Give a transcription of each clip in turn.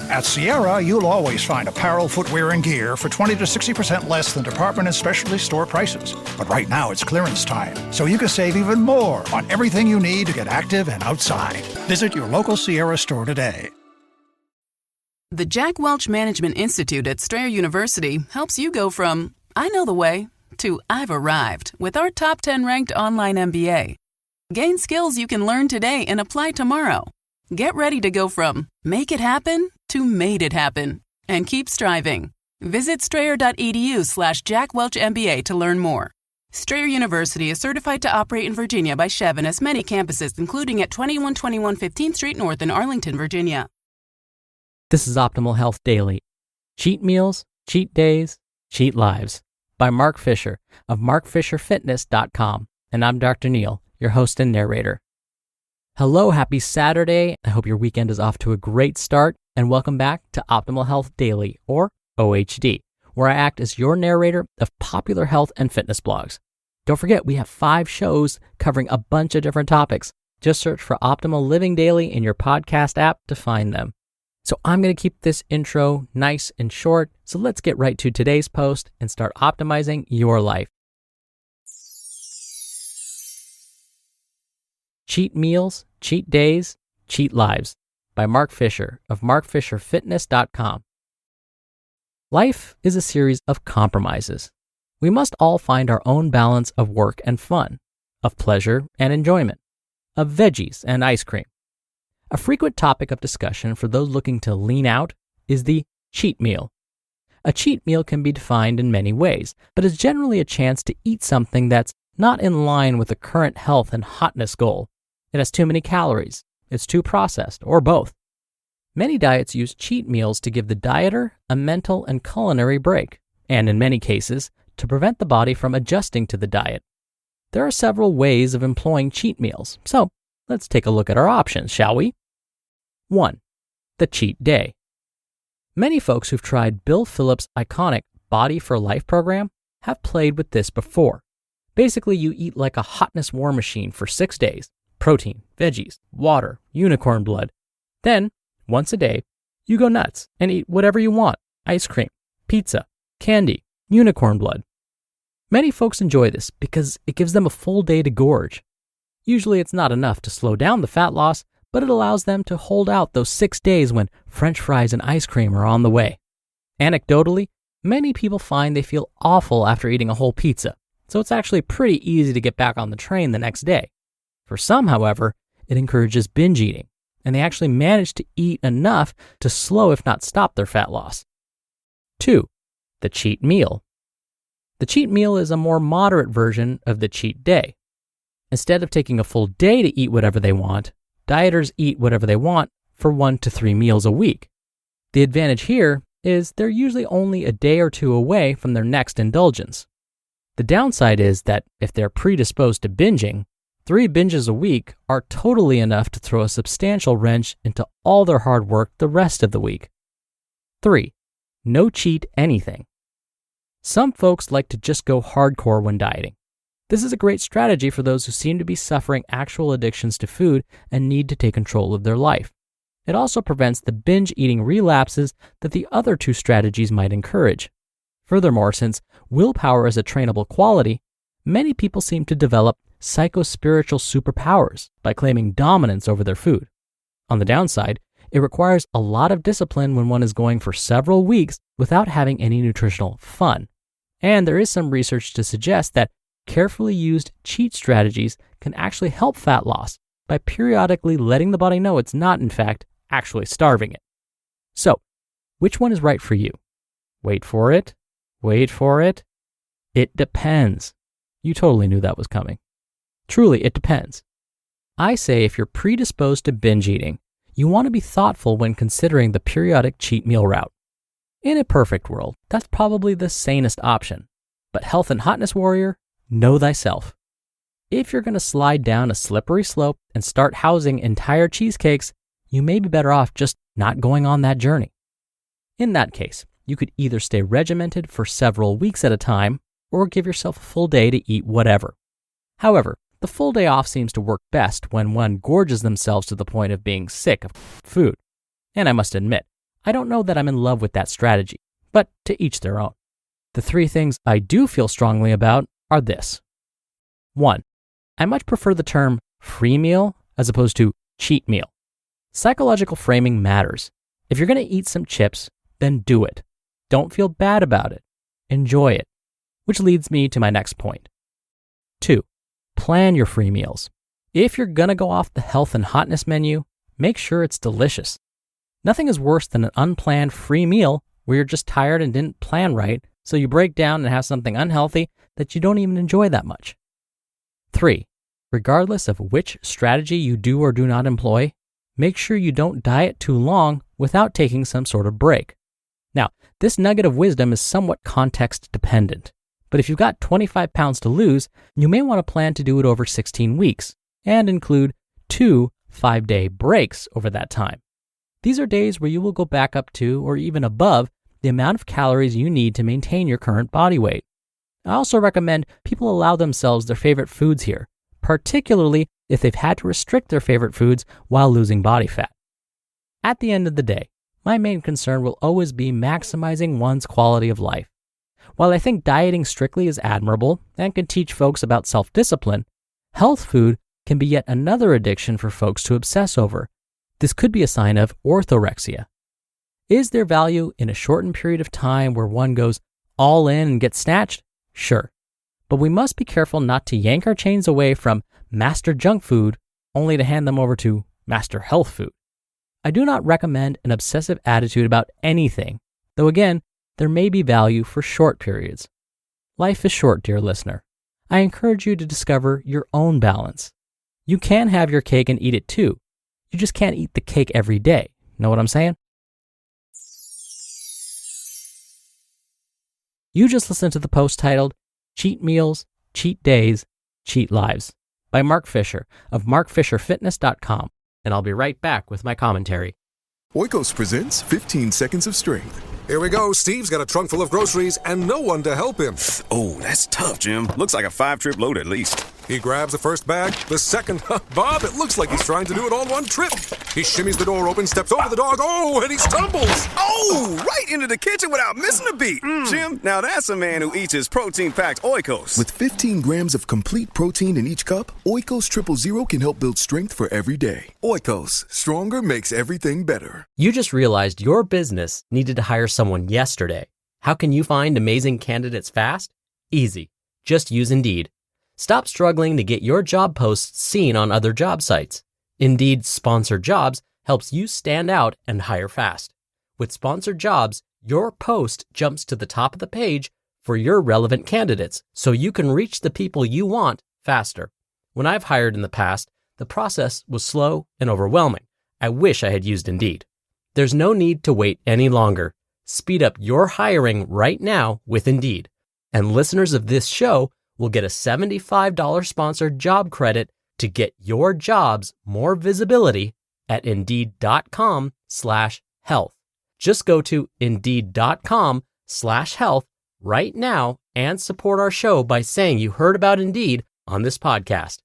At Sierra, you'll always find apparel, footwear, and gear for 20 to 60% less than department and specialty store prices. But right now, it's clearance time, so you can save even more on everything you need to get active and outside. Visit your local Sierra store today. The Jack Welch Management Institute at Strayer University helps you go from, I know the way, to I've arrived with our top 10 ranked online MBA. Gain skills you can learn today and apply tomorrow. Get ready to go from make it happen to made it happen and keep striving. Visit strayer.edu/Jack Welch MBA to learn more. Strayer University is certified to operate in Virginia by Chev and has many campuses, including at 2121 15th Street North in Arlington, Virginia. This is Optimal Health Daily. Cheat Meals, Cheat Days, Cheat Lives by Mark Fisher of markfisherfitness.com. And I'm Dr. Neil, your host and narrator. Hello, happy Saturday. I hope your weekend is off to a great start, and welcome back to Optimal Health Daily, or OHD, where I act as your narrator of popular health and fitness blogs. Don't forget, we have 5 shows covering a bunch of different topics. Just search for Optimal Living Daily in your podcast app to find them. So I'm going to keep this intro nice and short, so let's get right to today's post and start optimizing your life. Cheat Meals, Cheat Days, Cheat Lives by Mark Fisher of markfisherfitness.com. Life is a series of compromises. We must all find our own balance of work and fun, of pleasure and enjoyment, of veggies and ice cream. A frequent topic of discussion for those looking to lean out is the cheat meal. A cheat meal can be defined in many ways, but is generally a chance to eat something that's not in line with the current health and hotness goal. It has too many calories, it's too processed, or both. Many diets use cheat meals to give the dieter a mental and culinary break, and in many cases, to prevent the body from adjusting to the diet. There are several ways of employing cheat meals, so let's take a look at our options, shall we? 1. The cheat day. Many folks who've tried Bill Phillips' iconic Body for Life program have played with this before. Basically, you eat like a hotness war machine for 6 days. Protein, veggies, water, unicorn blood. Then, once a day, you go nuts and eat whatever you want. Ice cream, pizza, candy, unicorn blood. Many folks enjoy this because it gives them a full day to gorge. Usually it's not enough to slow down the fat loss, but it allows them to hold out those 6 days when French fries and ice cream are on the way. Anecdotally, many people find they feel awful after eating a whole pizza, so it's actually pretty easy to get back on the train the next day. For some, however, it encourages binge eating, and they actually manage to eat enough to slow if not stop their fat loss. 2. The cheat meal. The cheat meal is a more moderate version of the cheat day. Instead of taking a full day to eat whatever they want, dieters eat whatever they want for 1 to 3 meals a week. The advantage here is they're usually only a day or 2 away from their next indulgence. The downside is that if they're predisposed to binging, 3 binges a week are totally enough to throw a substantial wrench into all their hard work the rest of the week. 3. No cheat anything. Some folks like to just go hardcore when dieting. This is a great strategy for those who seem to be suffering actual addictions to food and need to take control of their life. It also prevents the binge eating relapses that the other 2 strategies might encourage. Furthermore, since willpower is a trainable quality, many people seem to develop psychospiritual superpowers by claiming dominance over their food. On the downside, it requires a lot of discipline when one is going for several weeks without having any nutritional fun. And there is some research to suggest that carefully used cheat strategies can actually help fat loss by periodically letting the body know it's not, in fact, actually starving it. So, which one is right for you? Wait for it. Wait for it. It depends. You totally knew that was coming. Truly, it depends. I say if you're predisposed to binge eating, you want to be thoughtful when considering the periodic cheat meal route. In a perfect world, that's probably the sanest option. But health and hotness warrior, know thyself. If you're going to slide down a slippery slope and start housing entire cheesecakes, you may be better off just not going on that journey. In that case, you could either stay regimented for several weeks at a time or give yourself a full day to eat whatever. However, the full day off seems to work best when one gorges themselves to the point of being sick of food. And I must admit, I don't know that I'm in love with that strategy, but to each their own. The 3 things I do feel strongly about are this. 1. I much prefer the term free meal as opposed to cheat meal. Psychological framing matters. If you're going to eat some chips, then do it. Don't feel bad about it. Enjoy it. Which leads me to my next point. 2. Plan your free meals. If you're going to go off the health and hotness menu, make sure it's delicious. Nothing is worse than an unplanned free meal where you're just tired and didn't plan right, so you break down and have something unhealthy that you don't even enjoy that much. 3. Regardless of which strategy you do or do not employ, make sure you don't diet too long without taking some sort of break. Now, this nugget of wisdom is somewhat context dependent, but if you've got 25 pounds to lose, you may want to plan to do it over 16 weeks and include 2 5-day breaks over that time. These are days where you will go back up to or even above the amount of calories you need to maintain your current body weight. I also recommend people allow themselves their favorite foods here, particularly if they've had to restrict their favorite foods while losing body fat. At the end of the day, my main concern will always be maximizing one's quality of life. While I think dieting strictly is admirable and can teach folks about self-discipline, health food can be yet another addiction for folks to obsess over. This could be a sign of orthorexia. Is there value in a shortened period of time where one goes all in and gets snatched? Sure. But we must be careful not to yank our chains away from master junk food only to hand them over to master health food. I do not recommend an obsessive attitude about anything, though again, there may be value for short periods. Life is short, dear listener. I encourage you to discover your own balance. You can have your cake and eat it too. You just can't eat the cake every day. Know what I'm saying? You just listened to the post titled Cheat Meals, Cheat Days, Cheat Lives by Mark Fisher of markfisherfitness.com, and I'll be right back with my commentary. Oikos presents 15 Seconds of Strength. Here we go. Steve's got a trunk full of groceries and no one to help him. Oh, that's tough, Jim. Looks like a 5-trip load at least. He grabs the first bag, the second. Bob, it looks like he's trying to do it all in one trip. He shimmies the door open, steps over the dog, and he stumbles. Oh, right into the kitchen without missing a beat. Jim, now that's a man who eats his protein-packed Oikos. With 15 grams of complete protein in each cup, Oikos Triple Zero can help build strength for every day. Oikos, stronger makes everything better. You just realized your business needed to hire someone yesterday. How can you find amazing candidates fast? Easy. Just use Indeed. Stop struggling to get your job posts seen on other job sites. Indeed's Sponsored Jobs helps you stand out and hire fast. With Sponsored Jobs, your post jumps to the top of the page for your relevant candidates, so you can reach the people you want faster. When I've hired in the past, the process was slow and overwhelming. I wish I had used Indeed. There's no need to wait any longer. Speed up your hiring right now with Indeed. And listeners of this show will get a $75 sponsored job credit to get your jobs more visibility at Indeed.com/health. Just go to Indeed.com/health right now and support our show by saying you heard about Indeed on this podcast.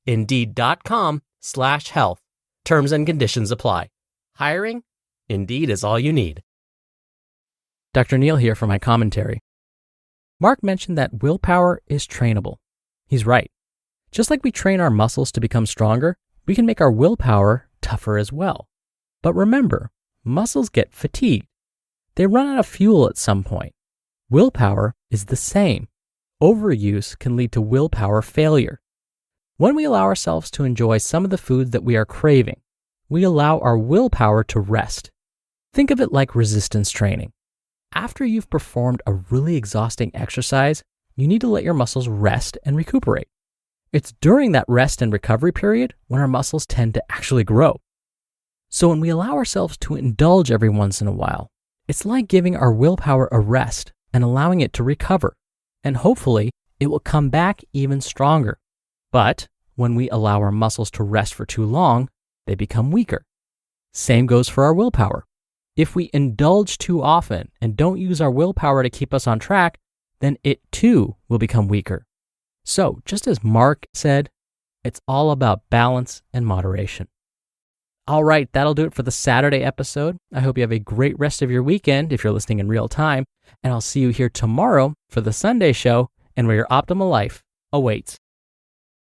Indeed.com/health. Terms and conditions apply. Hiring? Indeed is all you need. Dr. Neal here for my commentary. Mark mentioned that willpower is trainable. He's right. Just like we train our muscles to become stronger, we can make our willpower tougher as well. But remember, muscles get fatigued. They run out of fuel at some point. Willpower is the same. Overuse can lead to willpower failure. When we allow ourselves to enjoy some of the foods that we are craving, we allow our willpower to rest. Think of it like resistance training. After you've performed a really exhausting exercise, you need to let your muscles rest and recuperate. It's during that rest and recovery period when our muscles tend to actually grow. So when we allow ourselves to indulge every once in a while, it's like giving our willpower a rest and allowing it to recover. And hopefully, it will come back even stronger. But when we allow our muscles to rest for too long, they become weaker. Same goes for our willpower. If we indulge too often and don't use our willpower to keep us on track, then it too will become weaker. So, just as Mark said, it's all about balance and moderation. All right, that'll do it for the Saturday episode. I hope you have a great rest of your weekend if you're listening in real time, and I'll see you here tomorrow for the Sunday show and where your optimal life awaits.